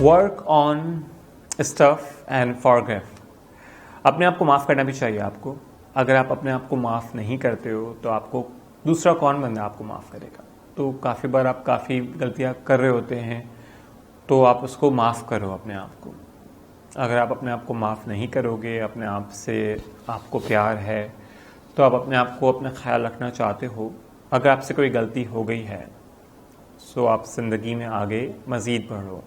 Work on stuff and forgive. अपने आप को माफ़ करना भी चाहिए आपको। अगर आप अपने आप को माफ़ नहीं करते हो तो आपको दूसरा कौन बंदा आपको माफ़ करेगा। तो काफ़ी बार आप काफ़ी गलतियां कर रहे होते हैं, तो आप उसको माफ़ करो अपने आप को। अगर आप अपने आप को माफ़ नहीं करोगे, अपने आप से आपको प्यार है, तो आप अपने आप को अपना ख्याल रखना चाहते हो, अगर आपसे कोई गलती हो गई है तो आप ज़िंदगी में आगे मज़ीद बढ़ो।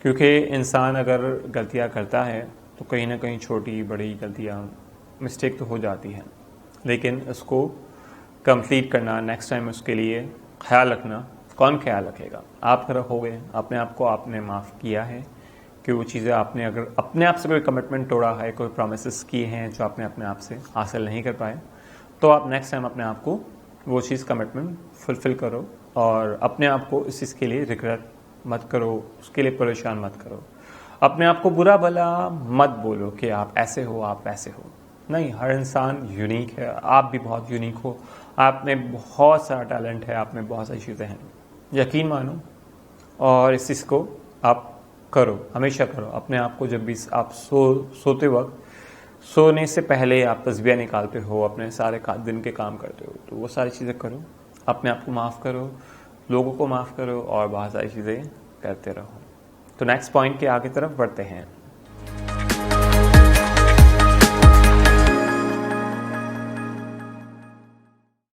क्योंकि इंसान अगर गलतियां करता है तो कहीं ना कहीं छोटी बड़ी गलतियां, मिस्टेक तो हो जाती हैं, लेकिन उसको कंप्लीट करना, नेक्स्ट टाइम उसके लिए ख्याल रखना, कौन ख्याल रखेगा? आप रखोगे। अपने आप को आपने माफ़ किया है कि वो चीज़ें आपने अगर अपने आप से कोई कमिटमेंट तोड़ा है, कोई प्रॉमिसेस किए हैं जो आपने अपने आप से हासिल नहीं कर पाए, तो आप नेक्स्ट टाइम अपने आप को वो चीज़ कमिटमेंट फुलफ़िल करो और अपने आप को इस चीज़ के लिए रिग्रेट मत करो, उसके लिए परेशान मत करो। अपने आप को बुरा भला मत बोलो कि आप ऐसे हो, आप वैसे हो। नहीं, हर इंसान यूनिक है, आप भी बहुत यूनिक हो, आप में बहुत सारा टैलेंट है, आप में बहुत सारी चीज़ें हैं। यकीन मानो और इस चीज़ को आप करो, हमेशा करो। अपने आप को जब भी आप सोते वक्त, सोने से पहले आप तस्बीह निकालते हो, अपने सारे दिन के काम करते हो, तो वो सारी चीज़ें करो। अपने आप को माफ़ करो, लोगों को माफ़ करो और बहुत सारी चीज़ें करते रहो। तो नेक्स्ट पॉइंट के आगे तरफ बढ़ते हैं।